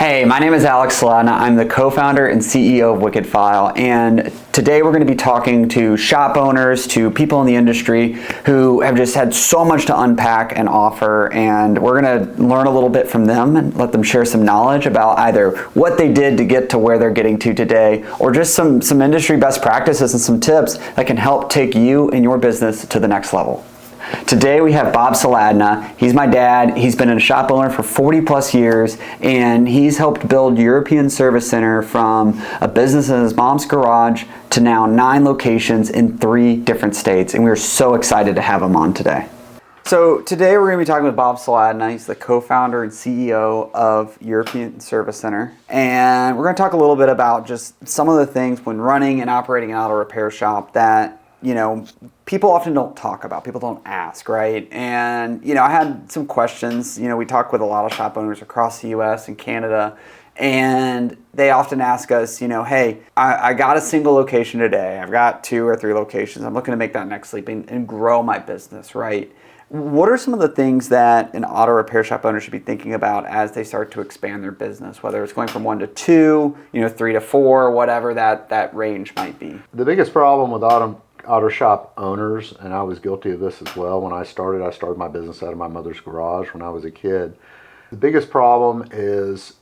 Hey, my name is Alex Saladna. I'm the co-founder and CEO of WickedFile, and today we're going to be talking to shop owners, to people in the industry who have just had so much to unpack and offer, and we're going to learn a little bit from them and let them share some knowledge about either what they did to get to where they're getting to today, or just some industry best practices and some tips that can help take you and your business to the next level. Today we have Bob Saladna. He's my dad. He's been a shop owner for 40 plus years, and he's helped build European Service Center from a business in his mom's garage to now 9 locations in 3 different states, and we're so excited to have him on today. So today we're going to be talking with Bob Saladna. He's the co-founder and CEO of European Service Center, and we're going to talk a little bit about just some of the things when running and operating an auto repair shop that people often don't talk about, people don't ask, right? And, I had some questions. We talk with a lot of shop owners across the US and Canada, and they often ask us, hey, I got a single location today. I've got 2 or 3 locations. I'm looking to make that next leap and grow my business, right? What are some of the things that an auto repair shop owner should be thinking about as they start to expand their business, whether it's going from 1 to 2, 3 to 4, whatever that range might be? The biggest problem with auto shop owners, and I was guilty of this as well when I started my business out of my mother's garage when I was a kid. The biggest problem is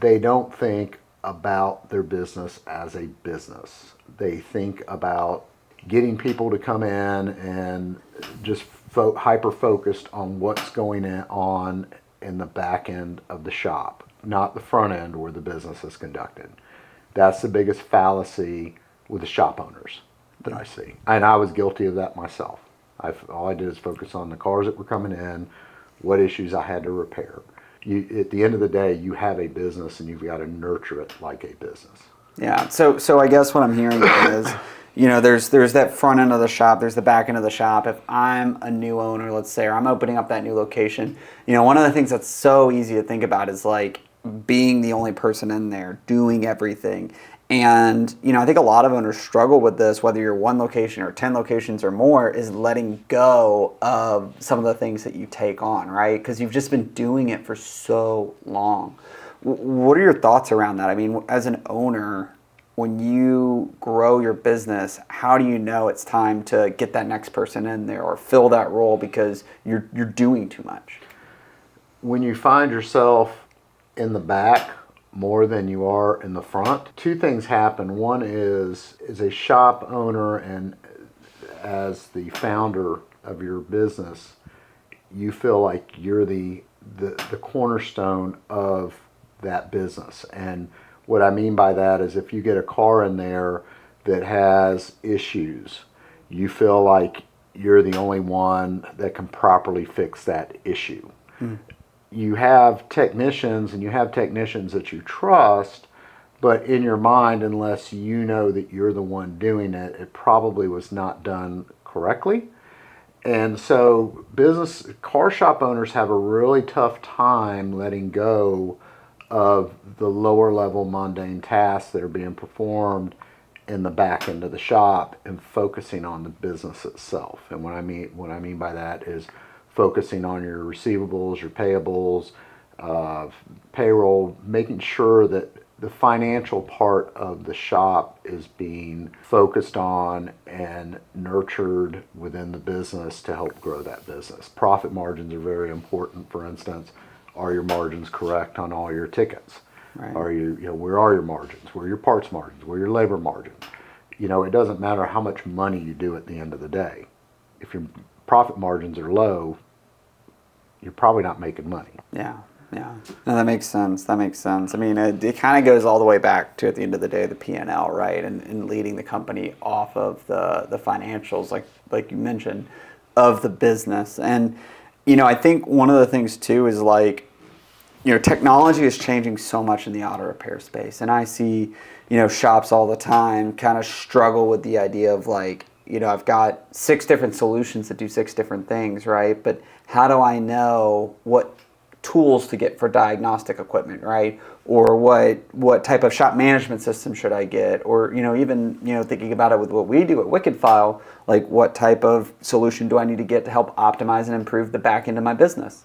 they don't think about their business as a business. They think about getting people to come in and just hyper-focused on what's going on in the back end of the shop, not the front end where the business is conducted. That's the biggest fallacy with the shop owners that I see. And I was guilty of that myself. All I did is focus on the cars that were coming in, what issues I had to repair. At the end of the day, you have a business and you've got to nurture it like a business. Yeah, so I guess what I'm hearing is, there's that front end of the shop, there's the back end of the shop. If I'm a new owner, let's say, or I'm opening up that new location, one of the things that's so easy to think about is like being the only person in there, doing everything. And, I think a lot of owners struggle with this, whether you're 1 location or 10 locations or more, is letting go of some of the things that you take on, right? Because you've just been doing it for so long. What are your thoughts around that? I mean, as an owner, when you grow your business, how do you know it's time to get that next person in there or fill that role because you're doing too much? When you find yourself in the back more than you are in the front, 2 things happen. One is a shop owner and as the founder of your business, you feel like you're the cornerstone of that business. And what I mean by that is if you get a car in there that has issues, you feel like you're the only one that can properly fix that issue. Mm. You have technicians that you trust, but in your mind, unless you know that you're the one doing it, it probably was not done correctly. And so car shop owners have a really tough time letting go of the lower level mundane tasks that are being performed in the back end of the shop and focusing on the business itself. And what I mean by that is focusing on your receivables, your payables, payroll, making sure that the financial part of the shop is being focused on and nurtured within the business to help grow that business. Profit margins are very important. For instance, are your margins correct on all your tickets? Right. Where are your margins? Where are your parts margins? Where are your labor margins? It doesn't matter how much money you do at the end of the day. If your profit margins are low, you're probably not making money. Yeah. No, that makes sense. I mean, it kind of goes all the way back to, at the end of the day, the P&L, right? And leading the company off of the financials, like you mentioned, of the business. And, I think one of the things, too, is technology is changing so much in the auto repair space. And I see, shops all the time kind of struggle with the idea of I've got 6 different solutions that do 6 different things, right? But how do I know what tools to get for diagnostic equipment, right? Or what type of shop management system should I get? Or, even thinking about it with what we do at WickedFile, what type of solution do I need to get to help optimize and improve the back end of my business?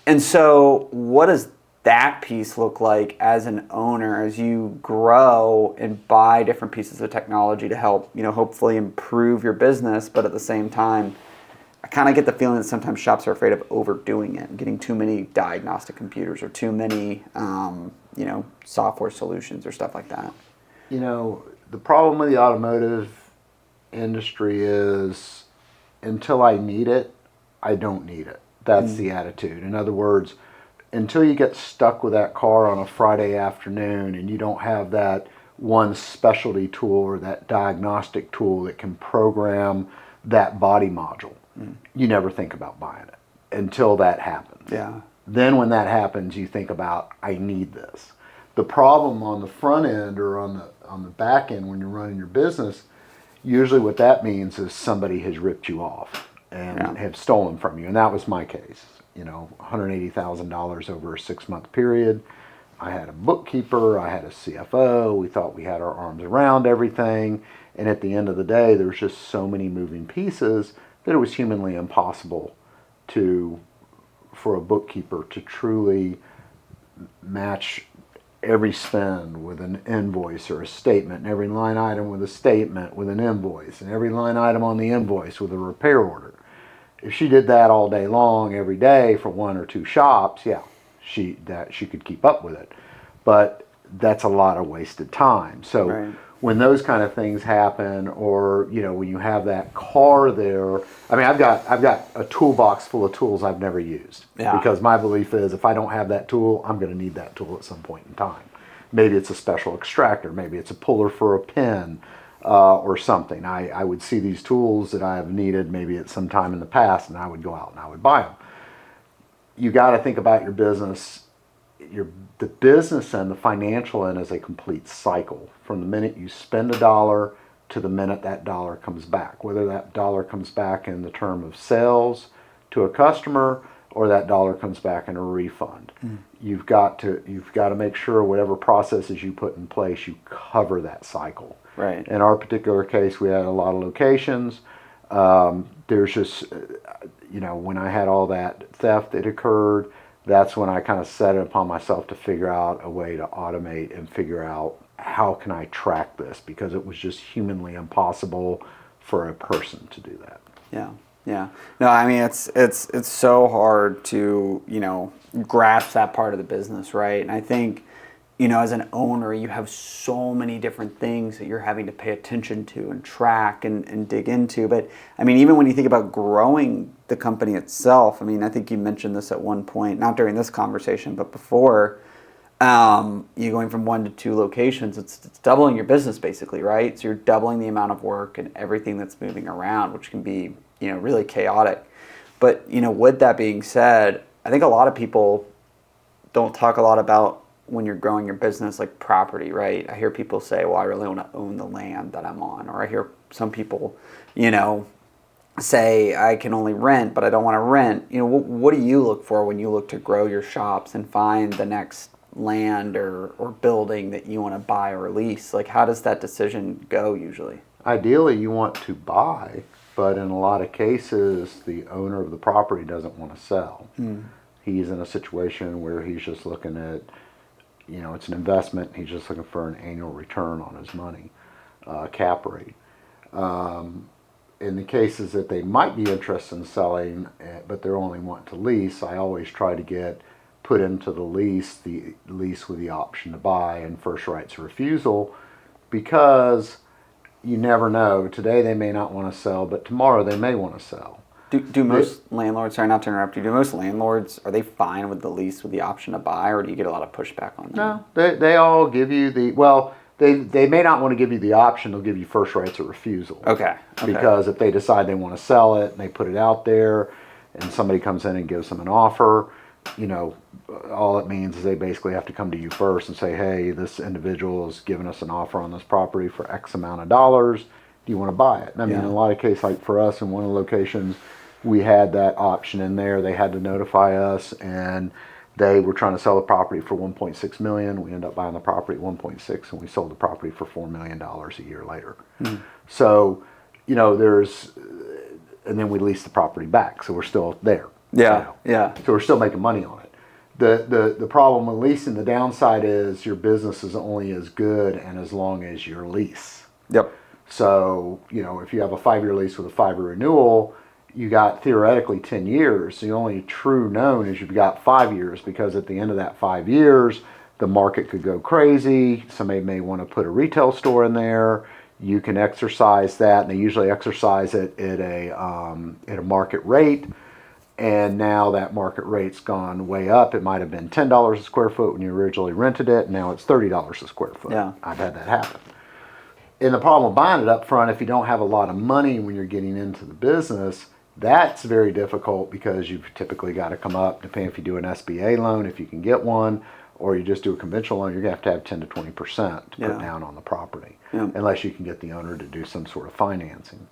And so what does that piece look like as an owner as you grow and buy different pieces of technology to help, hopefully improve your business, but at the same time, I kind of get the feeling that sometimes shops are afraid of overdoing it, getting too many diagnostic computers or too many, software solutions or stuff like that. The problem with the automotive industry is until I need it, I don't need it. That's the attitude. In other words, until you get stuck with that car on a Friday afternoon and you don't have that one specialty tool or that diagnostic tool that can program that body module, you never think about buying it until that happens. Yeah. Then when that happens, you think about, I need this. The problem on the front end or on the back end when you're running your business, usually what that means is somebody has ripped you off and have stolen from you. And that was my case. $180,000 over a 6-month period. I had a bookkeeper, I had a CFO, we thought we had our arms around everything. And at the end of the day, there was just so many moving pieces that it was humanly impossible for a bookkeeper to truly match every spend with an invoice or a statement, and every line item with a statement with an invoice, and every line item on the invoice with a repair order. If she did that all day long, every day for 1 or 2 shops, she could keep up with it. But that's a lot of wasted time. So when those kind of things happen, or when you have that car there, I've got a toolbox full of tools I've never used because my belief is if I don't have that tool, I'm going to need that tool at some point in time. Maybe it's a special extractor, maybe it's a puller for a pen. Or something. I would see these tools that I have needed maybe at some time in the past, and I would go out and I would buy them. You got to think about your business. The business end, the financial end, is a complete cycle. From the minute you spend $1 to the minute that dollar comes back. Whether that dollar comes back in the term of sales to a customer, or that dollar comes back in a refund. You've got to make sure whatever processes you put in place, you cover that cycle. Right. In our particular case, we had a lot of locations. There's just, when I had all that theft that occurred, that's when I kind of set it upon myself to figure out a way to automate and figure out how can I track this, because it was just humanly impossible for a person to do that. Yeah. Yeah. No, it's so hard to, grasp that part of the business, right? And I think, as an owner, you have so many different things that you're having to pay attention to and track and dig into. But even when you think about growing the company itself, I think you mentioned this at one point, not during this conversation, but before, you going from 1 to 2 locations, it's doubling your business basically, right? So you're doubling the amount of work and everything that's moving around, which can be, really chaotic. But, with that being said, I think a lot of people don't talk a lot about when you're growing your business, like property, right? I hear people say, well, I really want to own the land that I'm on. Or I hear some people, say, I can only rent, but I don't want to rent. What do you look for when you look to grow your shops and find the next land or building that you want to buy or lease? Like, how does that decision go usually? Ideally, you want to buy, but in a lot of cases, the owner of the property doesn't want to sell. He's in a situation where he's just looking at, it's an investment. He's just looking for an annual return on his money, cap rate. In the cases that they might be interested in selling, but they're only wanting to lease, I always try to get put into the lease with the option to buy and first rights of refusal, because you never know. Today they may not want to sell, but tomorrow they may want to sell. Do most landlords, sorry not to interrupt you, do most landlords, are they fine with the lease with the option to buy, or do you get a lot of pushback on that? No, they all give you they may not want to give you the option, they'll give you first rights of refusal. Okay. Because if they decide they want to sell it and they put it out there and somebody comes in and gives them an offer, all it means is they basically have to come to you first and say, hey, this individual has given us an offer on this property for X amount of dollars. Do you want to buy it? In a lot of cases, like for us in one of the locations, we had that option in there. They had to notify us, and they were trying to sell the property for $1.6 million. We ended up buying the property at $1.6, and we sold the property for $4 million a year later. So, and then we leased the property back, so we're still there. Yeah. So we're still making money on it. The problem with leasing, the downside is your business is only as good and as long as your lease. Yep. So, if you have a 5-year lease with a 5-year renewal, you got theoretically 10 years. The only true known is you've got 5 years, because at the end of that 5 years, the market could go crazy. Somebody may want to put a retail store in there. You can exercise that, and they usually exercise it at a market rate. And now that market rate's gone way up. It might have been $10 a square foot when you originally rented it. Now it's $30 a square foot. Yeah. I've had that happen. And the problem with buying it up front, if you don't have a lot of money when you're getting into the business, that's very difficult, because you've typically got to come up, depending if you do an SBA loan, if you can get one, or you just do a conventional loan, you're going to have 10 to 20% to put down on the property, unless you can get the owner to do some sort of financing.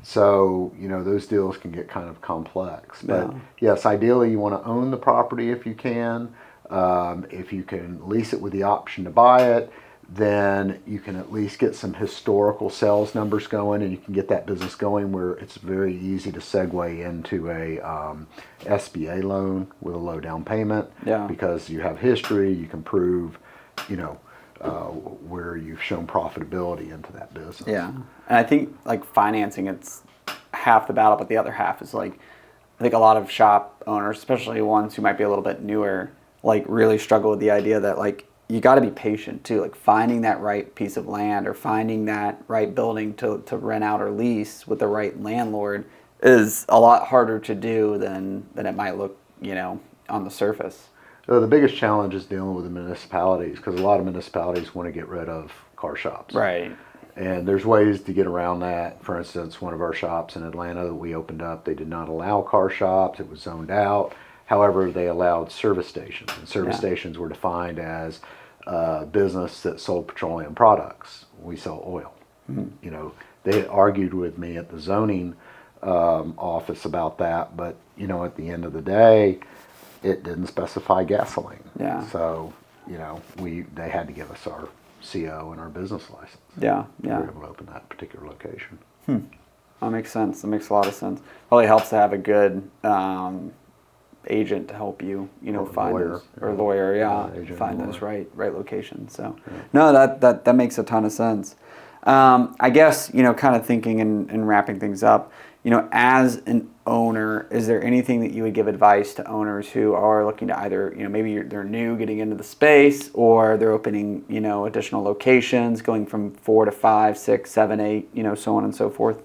So, those deals can get kind of complex. But yes, ideally you want to own the property if you can. If you can lease it with the option to buy it, then you can at least get some historical sales numbers going, and you can get that business going where it's very easy to segue into a SBA loan with a low down payment, because you have history, you can prove, where you've shown profitability into that business. Yeah, and I think like financing, it's half the battle, but the other half is like, I think a lot of shop owners, especially ones who might be a little bit newer, like really struggle with the idea that like, you got to be patient too, like finding that right piece of land or finding that right building to rent out or lease with the right landlord is a lot harder to do than it might look, on the surface. The biggest challenge is dealing with the municipalities, because a lot of municipalities want to get rid of car shops. Right. And there's ways to get around that. For instance, one of our shops in Atlanta that we opened up, they did not allow car shops. It was zoned out. However, they allowed service stations. And service stations were defined as a business that sold petroleum products. We sell oil. They had argued with me at the zoning office about that, but at the end of the day, it didn't specify gasoline. Yeah. So they had to give us our CO and our business license. Yeah. We were able to open that particular location. That makes sense. That makes a lot of sense. Probably helps to have a good agent to help you, find lawyer, those, or lawyer, find lawyer. those right locations. So, no, that makes a ton of sense. I guess, kind of thinking and wrapping things up, as an owner, is there anything that you would give advice to owners who are looking to either, maybe they're new getting into the space, or they're opening, additional locations, going from 4 to 5, 6, 7, 8, so on and so forth?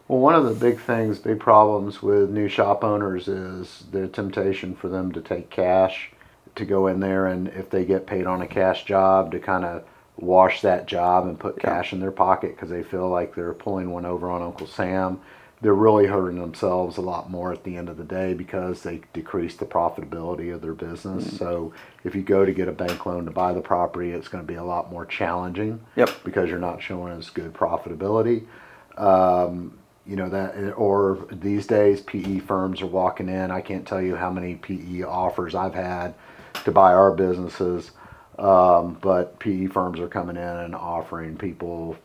Well, one of the big problems with new shop owners is the temptation for them to take cash, to go in there, and if they get paid on a cash job, to kind of wash that job and put cash in their pocket because they feel like they're pulling one over on Uncle Sam. They're really hurting themselves a lot more at the end of the day, because they decrease the profitability of their business. So if you go to get a bank loan to buy the property, it's going to be a lot more challenging, because you're not showing as good profitability. Or these days PE firms are walking in. I can't tell you how many PE offers I've had to buy our businesses, but PE firms are coming in and offering people,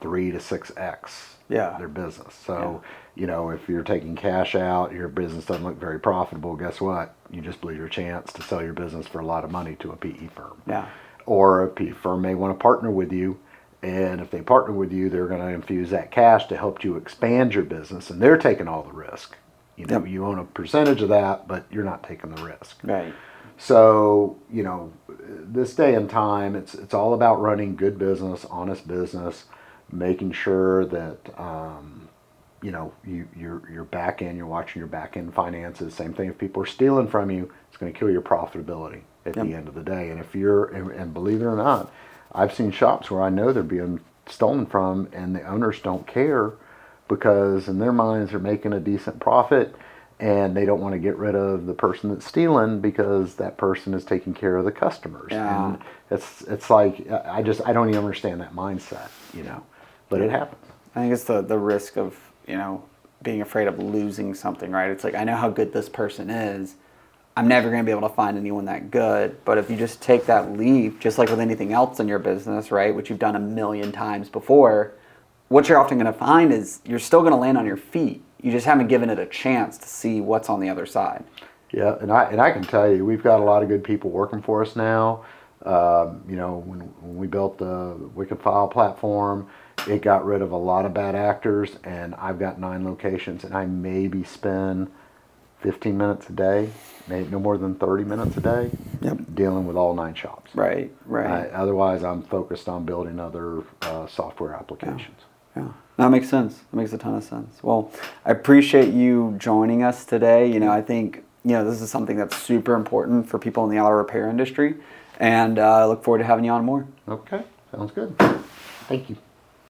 3 to 6x their business. So, if you're taking cash out, your business doesn't look very profitable, guess what? You just blew your chance to sell your business for a lot of money to a PE firm. Yeah. Or a PE firm may want to partner with you. And if they partner with you, they're going to infuse that cash to help you expand your business, and they're taking all the risk. You own a percentage of that, but you're not taking the risk. Right. So, this day and time, it's all about running good business, honest business, making sure that you're back end, you're watching your back end finances. Same thing if people are stealing from you, it's going to kill your profitability at the end of the day. And and believe it or not, I've seen shops where I know they're being stolen from, and the owners don't care, because in their minds they're making a decent profit, and they don't want to get rid of the person that's stealing, because that person is taking care of the customers. Yeah. And it's like, I don't even understand that mindset, but it happens. I think it's the risk of, being afraid of losing something, right? It's like, I know how good this person is. I'm never going to be able to find anyone that good. But if you just take that leap, just like with anything else in your business, right, which you've done a million times before, what you're often going to find is you're still going to land on your feet. You just haven't given it a chance to see what's on the other side. Yeah, and I can tell you, we've got a lot of good people working for us now. When we built the WickedFile platform, it got rid of a lot of bad actors, and I've got 9 locations, and I maybe spend 15 minutes a day, maybe no more than 30 minutes a day, dealing with all 9 shops. Right. Otherwise, I'm focused on building other software applications. Yeah, that makes sense. That makes a ton of sense. Well, I appreciate you joining us today. I think this is something that's super important for people in the auto repair industry, and I look forward to having you on more. Okay, sounds good. Thank you.